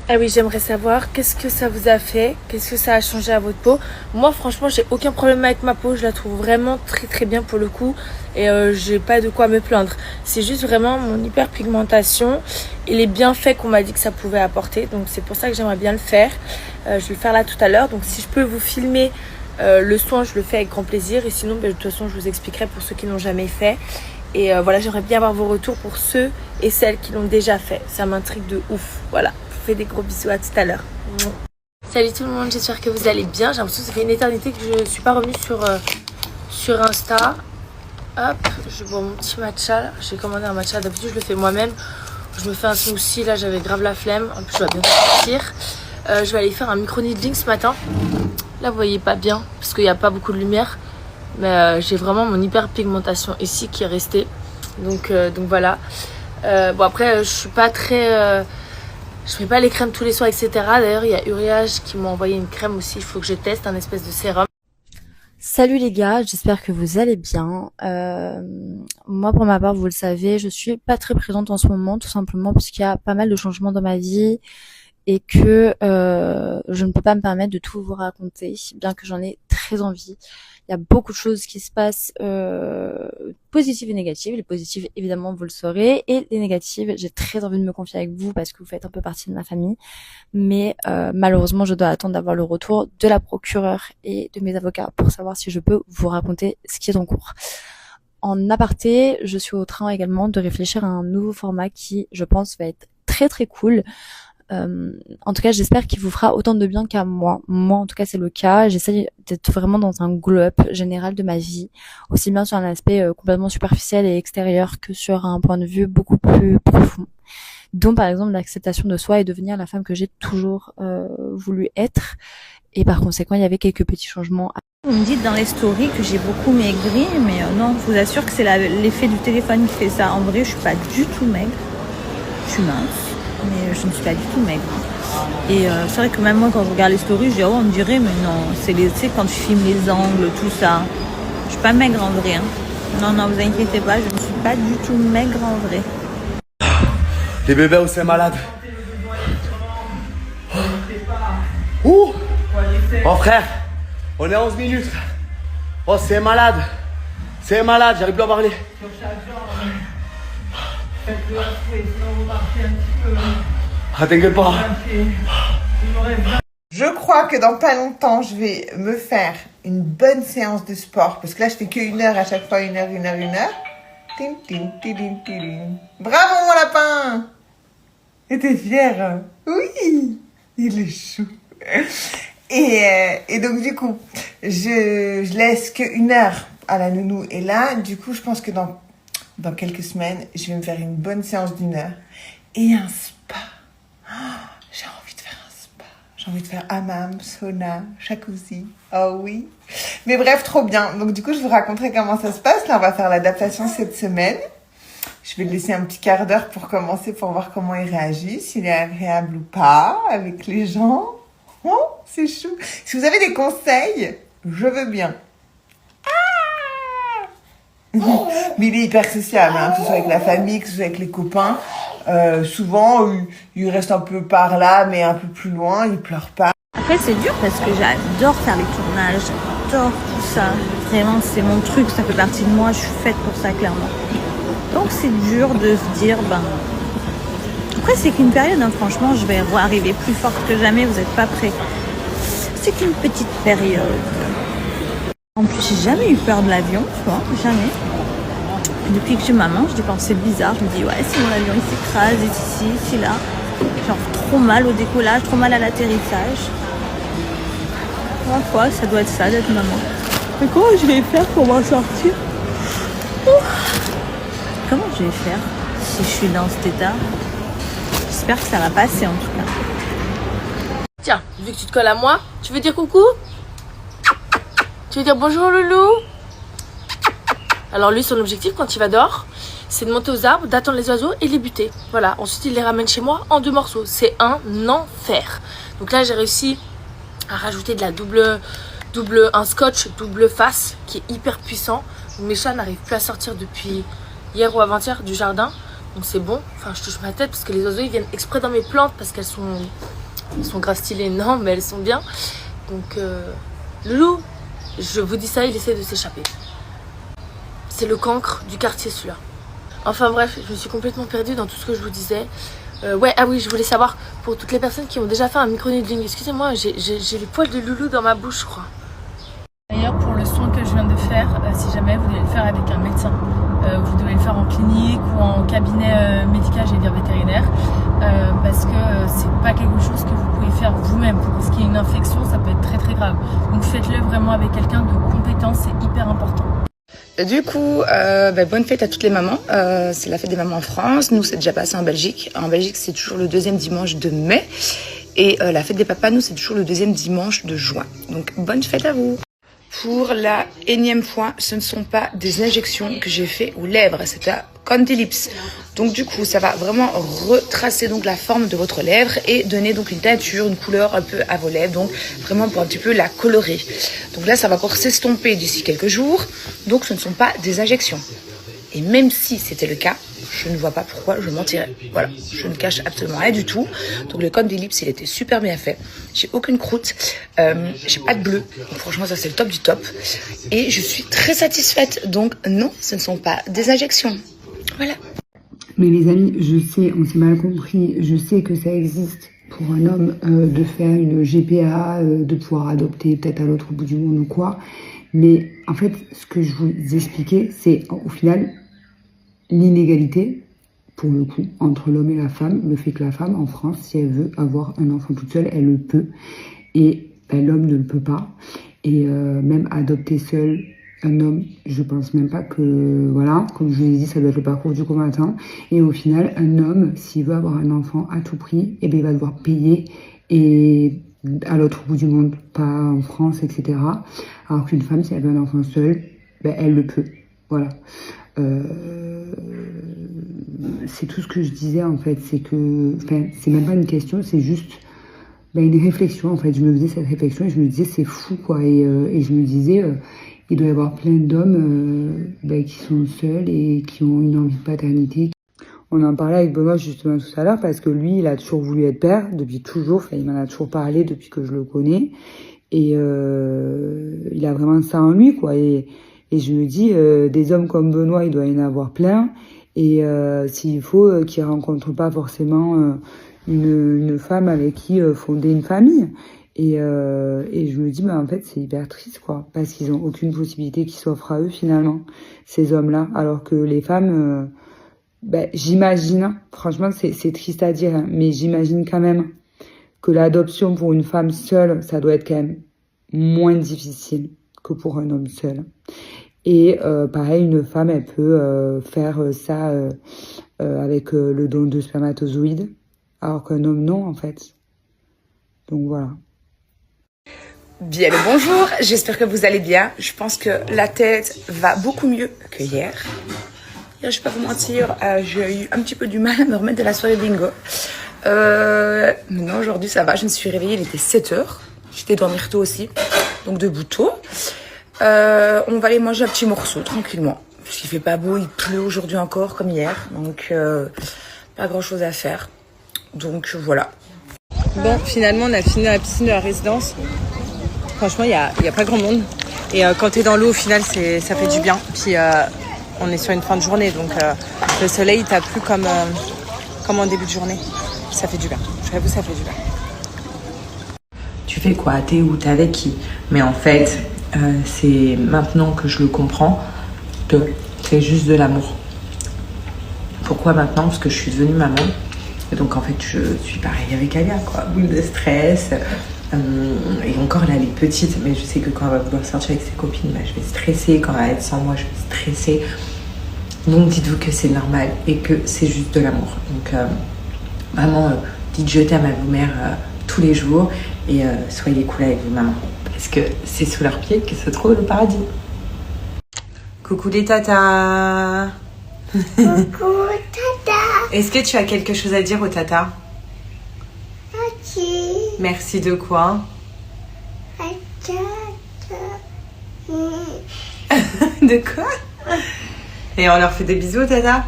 Ah oui, j'aimerais savoir qu'est-ce que ça vous a fait, qu'est-ce que ça a changé à votre peau. Moi franchement j'ai aucun problème avec ma peau, je la trouve vraiment très très bien pour le coup et j'ai pas de quoi me plaindre. C'est juste vraiment mon hyperpigmentation et les bienfaits qu'on m'a dit que ça pouvait apporter, donc c'est pour ça que j'aimerais bien le faire. Je vais le faire là tout à l'heure, donc si je peux vous filmer le soin, je le fais avec grand plaisir et sinon de toute façon je vous expliquerai pour ceux qui n'ont jamais fait. Et voilà, j'aimerais bien avoir vos retours pour ceux et celles qui l'ont déjà fait, ça m'intrigue de ouf. Voilà, je vous fais des gros bisous, à tout à l'heure. Salut tout le monde, j'espère que vous allez bien. J'ai l'impression que ça fait une éternité que je ne suis pas revenue sur Insta. Hop, je bois mon petit matcha. J'ai commandé un matcha, d'habitude je le fais moi-même. Je me fais un smoothie, là j'avais grave la flemme. En plus je vais bientôt partir. Je vais aller faire un micro-needling ce matin. Là vous voyez pas bien parce qu'il n'y a pas beaucoup de lumière. Mais j'ai vraiment mon hyperpigmentation ici qui est restée. Donc voilà. Bon après je suis pas très... je fais pas les crèmes tous les soirs, etc. D'ailleurs il y a Uriage qui m'a envoyé une crème aussi. Il faut que je teste, un espèce de sérum. Salut les gars, j'espère que vous allez bien. Moi pour ma part, vous le savez, je suis pas très présente en ce moment, tout simplement parce qu'il y a pas mal de changements dans ma vie et que je ne peux pas me permettre de tout vous raconter, bien que j'en ai très envie. Il y a beaucoup de choses qui se passent, positives et négatives. Les positives, évidemment, vous le saurez, et les négatives, j'ai très envie de me confier avec vous parce que vous faites un peu partie de ma famille. Mais malheureusement, je dois attendre d'avoir le retour de la procureure et de mes avocats pour savoir si je peux vous raconter ce qui est en cours. En aparté, je suis au train également de réfléchir à un nouveau format qui, je pense, va être très très cool. En tout cas, j'espère qu'il vous fera autant de bien qu'à moi. Moi, en tout cas, c'est le cas. J'essaie d'être vraiment dans un glow-up général de ma vie, aussi bien sur un aspect complètement superficiel et extérieur que sur un point de vue beaucoup plus profond. Dont, par exemple, l'acceptation de soi et devenir la femme que j'ai toujours voulu être. Et par conséquent, il y avait quelques petits changements. Vous me dites dans les stories que j'ai beaucoup maigri, mais non, je vous assure que c'est l'effet du téléphone qui fait ça. En vrai, je suis pas du tout maigre. Je suis mince, mais je ne suis pas du tout maigre. Et c'est vrai que même moi, quand je regarde les stories, je dis, oh, on dirait, mais non, c'est quand tu filmes les angles, tout ça. Je suis pas maigre en vrai. Hein. Non, vous inquiétez pas, je ne suis pas du tout maigre en vrai. Les bébés, c'est malade. Ouh. Oh frère, on est à 11 minutes. Oh, c'est malade. C'est malade, j'arrive plus à parler. Ah, t'inquiète pas. Je crois que dans pas longtemps, je vais me faire une bonne séance de sport. Parce que là, je fais que 1 heure à chaque fois, 1 heure. Tin, tin, tin, tin, tin. Bravo, mon lapin! Et t'es fier? Oui! Il est chou. Et donc, du coup, je laisse que 1 heure à la nounou. Et là, du coup, je pense que dans quelques semaines, je vais me faire une bonne séance d'1 heure. Et un spa. Oh, j'ai envie de faire un spa. J'ai envie de faire hammam, sauna, jacuzzi. Oh oui. Mais bref, trop bien. Donc, du coup, je vous raconterai comment ça se passe. Là, on va faire l'adaptation cette semaine. Je vais le laisser un petit quart d'heure pour commencer, pour voir comment il réagit, s'il est agréable ou pas avec les gens. Oh, c'est chou. Si vous avez des conseils, je veux bien. Mais il est hyper sociable, hein, que ce soit avec la famille, que ce soit avec les copains. Souvent, il reste un peu par là, mais un peu plus loin, il pleure pas. Après, c'est dur parce que j'adore faire les tournages, j'adore tout ça. Vraiment, c'est mon truc, ça fait partie de moi, je suis faite pour ça, clairement. Donc, c'est dur de se dire, Après, c'est qu'une période, hein, franchement, je vais arriver plus forte que jamais, vous n'êtes pas prêts. C'est qu'une petite période. En plus, j'ai jamais eu peur de l'avion, tu vois, jamais. Depuis que je suis maman, je dépense, c'est bizarre. Je me dis, ouais, si mon avion il s'écrase, ici, là. Genre trop mal au décollage, trop mal à l'atterrissage. Quoi, ça doit être ça d'être maman. Mais comment je vais faire pour m'en sortir? Comment je vais faire si je suis dans cet état? J'espère que ça va passer en tout cas. Tiens, vu que tu te colles à moi, tu veux dire coucou? Tu veux dire bonjour loulou? Alors lui, son objectif quand il va dehors, c'est de monter aux arbres, d'attendre les oiseaux et les buter. Voilà, ensuite il les ramène chez moi en 2 morceaux. C'est un enfer. Donc là, j'ai réussi à rajouter de la un scotch double face qui est hyper puissant. Mes chats n'arrivent plus à sortir depuis hier ou avant-hier du jardin. Donc c'est bon. Enfin, je touche ma tête parce que les oiseaux ils viennent exprès dans mes plantes parce qu'elles sont grave stylées. Non, mais elles sont bien. Donc loulou, je vous dis ça, il essaie de s'échapper. C'est le cancre du quartier celui-là. Enfin bref, je me suis complètement perdue dans tout ce que je vous disais. Oui, je voulais savoir, pour toutes les personnes qui ont déjà fait un micro-needling, excusez-moi, j'ai les poils de loulou dans ma bouche, je crois. D'ailleurs, pour le soin que je viens de faire, si jamais vous devez le faire avec un médecin, vous devez le faire en clinique ou en cabinet médical, j'allais dire vétérinaire, parce que c'est pas quelque chose que vous pouvez faire vous-même. Parce qu'il y a une infection, ça peut être très très grave. Donc faites-le vraiment avec quelqu'un de compétent, c'est hyper important. Du coup, bonne fête à toutes les mamans. C'est la fête des mamans en France. Nous, c'est déjà passé en Belgique. En Belgique, c'est toujours le 2e dimanche de mai. Et la fête des papas, nous, c'est toujours le 2e dimanche de juin. Donc, bonne fête à vous. Pour la énième fois, ce ne sont pas des injections que j'ai fait aux lèvres. C'est à Conti Lips. Donc, du coup, ça va vraiment retracer donc la forme de votre lèvre et donner donc une teinture, une couleur un peu à vos lèvres. Donc, vraiment pour un petit peu la colorer. Donc là, ça va encore s'estomper d'ici quelques jours. Donc, ce ne sont pas des injections. Et même si c'était le cas, je ne vois pas pourquoi je mentirais. Voilà, je ne cache absolument rien du tout. Donc le code des lips, il était super bien fait. J'ai aucune croûte, j'ai pas de bleu. Donc, franchement, ça c'est le top du top. Et je suis très satisfaite. Donc non, ce ne sont pas des injections. Voilà. Mais les amis, je sais, on s'est mal compris. Je sais que ça existe pour un homme de faire une GPA, de pouvoir adopter peut-être à l'autre bout du monde ou quoi. Mais en fait, ce que je vous expliquais, c'est au final l'inégalité, pour le coup, entre l'homme et la femme. Le fait que la femme, en France, si elle veut avoir un enfant toute seule, elle le peut. Et ben, l'homme ne le peut pas. Et même adopter seul un homme, je pense même pas que... Voilà, comme je vous l'ai dit, ça doit être le parcours du combattant. Et au final, un homme, s'il veut avoir un enfant à tout prix, eh ben, il va devoir payer et... à l'autre bout du monde, pas en France, etc. Alors qu'une femme, si elle veut un enfant seul, ben, elle le peut. Voilà. C'est tout ce que je disais, en fait. C'est que, enfin, c'est même pas une question, c'est juste ben, une réflexion, en fait. Je me faisais cette réflexion et je me disais, c'est fou, quoi. Et je me disais, il doit y avoir plein d'hommes ben, qui sont seuls et qui ont une envie de paternité. On en parlait avec Benoît justement tout à l'heure parce que lui, il a toujours voulu être père depuis toujours. Enfin, il m'en a toujours parlé depuis que je le connais. Et il a vraiment ça en lui, quoi. Et je me dis, des hommes comme Benoît, il doit y en avoir plein. Et s'il faut, qu'il rencontre pas forcément une femme avec qui fonder une famille. Et je me dis, bah, en fait, c'est hyper triste, quoi. Parce qu'ils ont aucune possibilité qui s'offre à eux, finalement, ces hommes-là. Alors que les femmes... ben, j'imagine, franchement c'est triste à dire, hein, mais j'imagine quand même que l'adoption pour une femme seule, ça doit être quand même moins difficile que pour un homme seul. Et pareil, une femme, elle peut faire ça avec le don de spermatozoïdes, alors qu'un homme non, en fait. Donc voilà. Bien le bonjour, j'espère que vous allez bien. Je pense que la tête va beaucoup mieux que hier. Je vais pas vous mentir, j'ai eu un petit peu du mal à me remettre de la soirée bingo. Maintenant aujourd'hui ça va, je me suis réveillée, il était 7h. J'étais dormir tôt aussi, donc debout tôt. On va aller manger un petit morceau tranquillement. Parce qu'il fait pas beau, il pleut aujourd'hui encore comme hier. Donc pas grand chose à faire. Donc voilà. Bon, finalement on a fini la piscine de la résidence. Franchement il y a pas grand monde. Et quand t'es dans l'eau au final ça fait du bien. Puis on est sur une fin de journée, donc le soleil il tape plus comme en début de journée. Ça fait du bien. J'avoue, ça fait du bien. Tu fais quoi? T'es où? T'es avec qui? Mais en fait, c'est maintenant que je le comprends que c'est juste de l'amour. Pourquoi maintenant? Parce que je suis devenue maman. Et donc en fait, je suis pareil avec Alia, quoi. Boule de stress. Et encore là, elle est petite, mais je sais que quand elle va vouloir sortir avec ses copines, bah, je vais stresser. Quand elle va être sans moi, je vais stresser. Donc dites-vous que c'est normal et que c'est juste de l'amour. Donc vraiment, dites je t'aime à vos mères tous les jours et soyez cool avec vos mamans. Parce que c'est sous leurs pieds que se trouve le paradis. Coucou les tatas. Coucou tata. Est-ce que tu as quelque chose à dire aux tatas? Merci de quoi? De quoi? Et on leur fait des bisous, tata?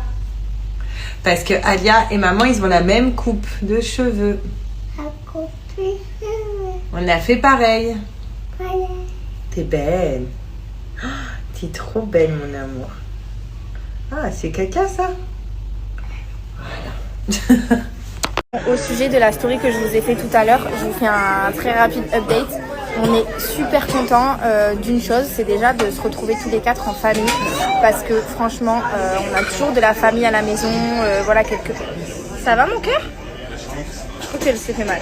Parce que Alia et maman, ils ont la même coupe de cheveux. On a fait pareil. T'es belle. Oh, t'es trop belle, mon amour. Ah, c'est caca, ça? Voilà. Au sujet de la story que je vous ai fait tout à l'heure, je vous fais un très rapide update. On est super contents d'une chose, c'est déjà de se retrouver tous les quatre en famille. Parce que franchement, on a toujours de la famille à la maison. Voilà, Ça va mon cœur? Je crois qu'elle s'est fait mal.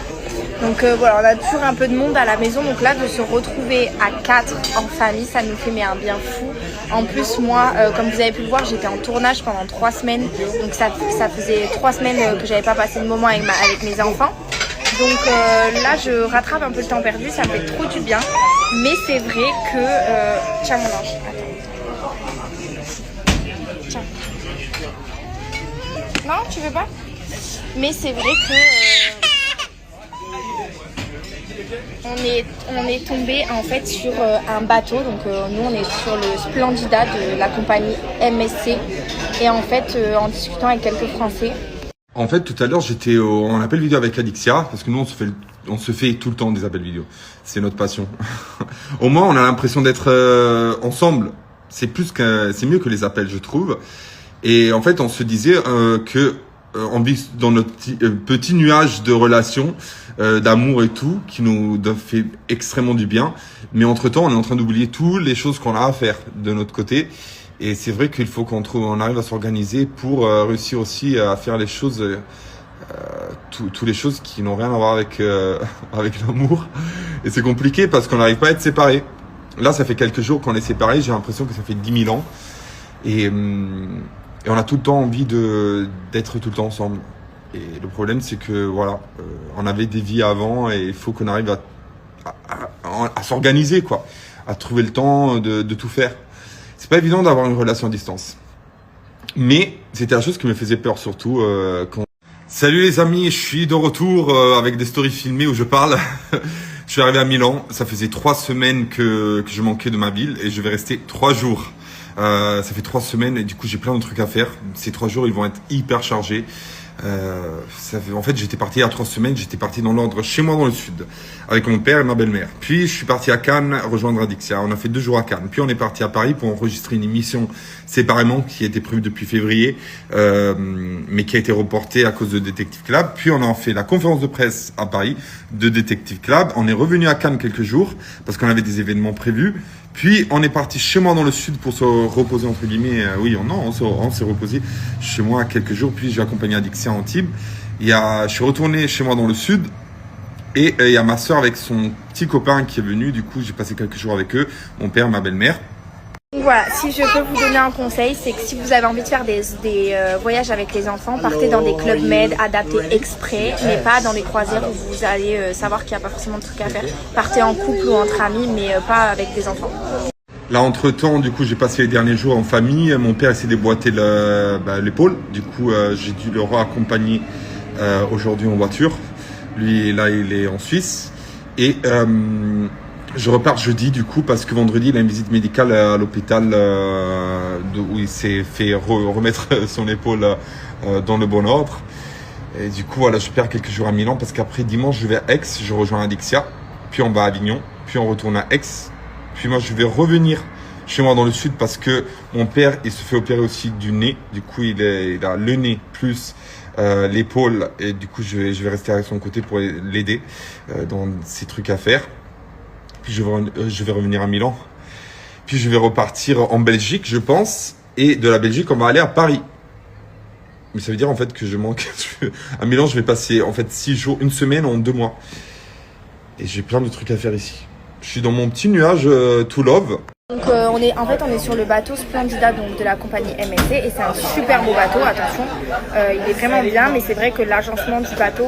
Donc voilà, on a toujours un peu de monde à la maison. Donc là, de se retrouver à 4 en famille, ça nous fait un bien fou. En plus, moi, comme vous avez pu le voir, j'étais en tournage pendant 3 semaines. Donc ça faisait 3 semaines que j'avais pas passé de moment avec mes enfants. Donc là, je rattrape un peu le temps perdu, ça me fait trop du bien. Mais c'est vrai que... Tiens mon ange, attends. Tiens. Non, tu veux pas? Mais c'est vrai que... On est tombé en fait sur un bateau, donc nous on est sur le Splendida de la compagnie MSC et en fait en discutant avec quelques Français. En fait, tout à l'heure, j'étais en appel vidéo avec Adixia, parce que nous, on se fait tout le temps des appels vidéo. C'est notre passion. Au moins, on a l'impression d'être ensemble. C'est mieux que les appels, je trouve. Et en fait, on se disait que on vit dans notre petit nuage de relations, d'amour et tout, qui nous fait extrêmement du bien. Mais entre-temps, on est en train d'oublier toutes les choses qu'on a à faire de notre côté. Et c'est vrai qu'il faut qu'on arrive à s'organiser pour réussir aussi à faire les choses, toutes les choses qui n'ont rien à voir avec l'amour. Et c'est compliqué parce qu'on n'arrive pas à être séparés. Là, ça fait quelques jours qu'on est séparés. J'ai l'impression que ça fait 10 000 ans. Et on a tout le temps envie d'être tout le temps ensemble. Et le problème, c'est que voilà, on avait des vies avant et il faut qu'on arrive à s'organiser, quoi, à trouver le temps de tout faire. C'est pas évident d'avoir une relation à distance. Mais c'était la chose qui me faisait peur surtout quand... Salut les amis, je suis de retour avec des stories filmées où je parle. Je suis arrivé à Milan, ça faisait 3 semaines que je manquais de ma ville et je vais rester 3 jours. Ça fait 3 semaines et du coup j'ai plein de trucs à faire. Ces 3 jours ils vont être hyper chargés. En fait j'étais parti il y a 3 semaines, j'étais parti dans l'ordre chez moi dans le sud avec mon père et ma belle-mère. Puis je suis parti à Cannes rejoindre Adixia, on a fait 2 jours à Cannes. Puis on est parti à Paris pour enregistrer une émission séparément qui était prévue depuis février mais qui a été reportée à cause de Detective Club. Puis on a fait la conférence de presse à Paris de Detective Club. On est revenu à Cannes quelques jours parce qu'on avait des événements prévus. Puis on est parti chez moi dans le sud pour se reposer entre guillemets. On s'est reposé chez moi quelques jours. Puis j'ai accompagné Adixia à Antibes. Je suis retourné chez moi dans le sud et il y a ma soeur avec son petit copain qui est venu. Du coup j'ai passé quelques jours avec eux, mon père, ma belle-mère. Voilà, si je peux vous donner un conseil, c'est que si vous avez envie de faire des voyages avec les enfants, partez dans des clubs med adaptés exprès, mais pas dans des croisières où vous allez savoir qu'il n'y a pas forcément de trucs à faire. Partez en couple ou entre amis, mais pas avec des enfants. Là, entre-temps, du coup, j'ai passé les derniers jours en famille. Mon père s'est déboîté l'épaule. Du coup, j'ai dû le raccompagner aujourd'hui en voiture. Lui, là, il est en Suisse. Et je repars jeudi, du coup, parce que vendredi, il a une visite médicale à l'hôpital où il s'est fait remettre son épaule dans le bon ordre. Et du coup, voilà, je perds quelques jours à Milan parce qu'après, dimanche, je vais à Aix, je rejoins Adixia. Puis on va à Avignon, puis on retourne à Aix. Puis moi, je vais revenir chez moi dans le sud parce que mon père, il se fait opérer aussi du nez. Du coup, il a le nez plus l'épaule. Et du coup, je vais rester à son côté pour l'aider dans ses trucs à faire. Puis je vais revenir à Milan. Puis je vais repartir en Belgique, je pense. Et de la Belgique, on va aller à Paris. Mais ça veut dire en fait que je manque. À Milan, je vais passer en fait 6 jours, 1 semaine en 2 mois. Et j'ai plein de trucs à faire ici. Je suis dans mon petit nuage to love. Donc on est sur le bateau Splendida donc de la compagnie MSC et c'est un super beau bateau, attention, il est vraiment bien, mais c'est vrai que l'agencement du bateau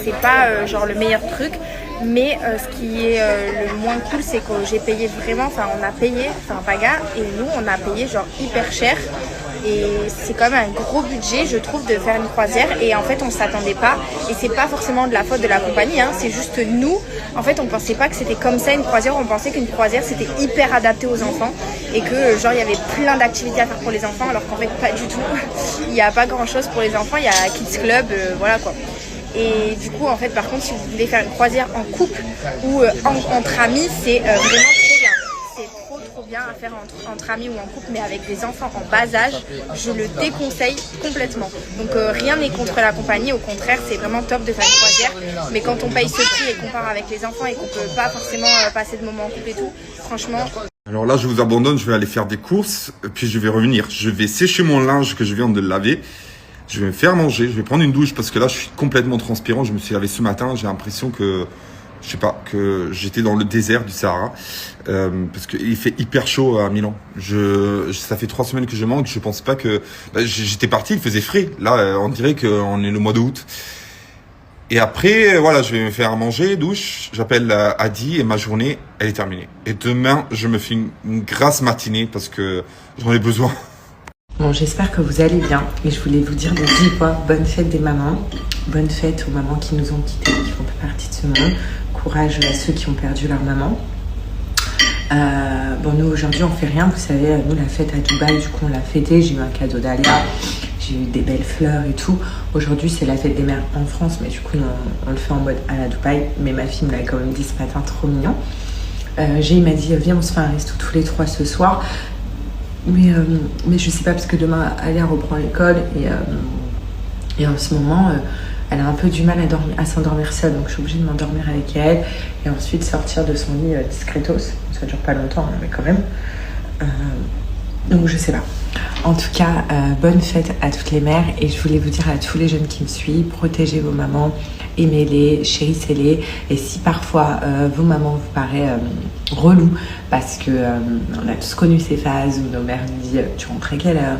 c'est pas genre le meilleur truc, mais ce qui est le moins cool c'est que j'ai payé vraiment, Paga et nous on a payé genre hyper cher. Et c'est quand même un gros budget, je trouve, de faire une croisière. Et en fait, on s'attendait pas. Et c'est pas forcément de la faute de la compagnie, hein, c'est juste nous. En fait, on pensait pas que c'était comme ça une croisière. On pensait qu'une croisière c'était hyper adapté aux enfants et que genre il y avait plein d'activités à faire pour les enfants, alors qu'en fait pas du tout. Il n'y a pas grand chose pour les enfants. Il y a Kids Club, voilà quoi. Et du coup, en fait, par contre, si vous voulez faire une croisière en couple ou entre amis, c'est vraiment trop bien. C'est trop bien à faire entre amis ou en couple, mais avec des enfants en bas âge, je le déconseille complètement. Donc rien n'est contre la compagnie, au contraire, c'est vraiment top de faire une croisière. Mais quand on paye ce prix et qu'on part avec les enfants et qu'on peut pas forcément passer de moments en couple et tout, franchement... Alors là, je vous abandonne, je vais aller faire des courses, puis je vais revenir. Je vais sécher mon linge que je viens de laver. Je vais me faire manger, je vais prendre une douche parce que là, je suis complètement transpirant. Je me suis lavé ce matin, j'ai l'impression que... Je sais pas, que j'étais dans le désert du Sahara parce qu'il fait hyper chaud à Milan. Ça fait 3 semaines que je manque. Je pense pas que j'étais parti, il faisait frais. Là, on dirait qu'on est le mois d'août. Et après, voilà, je vais me faire manger, douche. J'appelle Adi et ma journée, elle est terminée. Et demain, je me fais une grasse matinée parce que j'en ai besoin. Bon, j'espère que vous allez bien. Et je voulais vous dire de vive voix, bonne fête des mamans. Bonne fête aux mamans qui nous ont quittés, qui font pas partie de ce monde. courage à ceux qui ont perdu leur maman. Bon, nous aujourd'hui on fait rien, vous savez, nous la fête à Dubaï, du coup on l'a fêté, j'ai eu un cadeau d'Alia, j'ai eu des belles fleurs et tout. Aujourd'hui c'est la fête des mères en France, mais du coup on le fait en mode à la Dubaï, mais ma fille me l'a quand même dit ce matin, trop mignon. Il m'a dit viens on se fait un resto tous les trois ce soir, mais je sais pas parce que demain Alia reprend l'école et en ce moment elle a un peu du mal à s'endormir seule, donc je suis obligée de m'endormir avec elle et ensuite sortir de son lit discretos. Ça dure pas longtemps, mais quand même. Donc je sais pas. En tout cas, bonne fête à toutes les mères et je voulais vous dire à tous les jeunes qui me suivent, protégez vos mamans, aimez-les, chérissez-les. Et si parfois vos mamans vous paraissent relou parce que on a tous connu ces phases où nos mères nous disent tu rentres à quelle heure,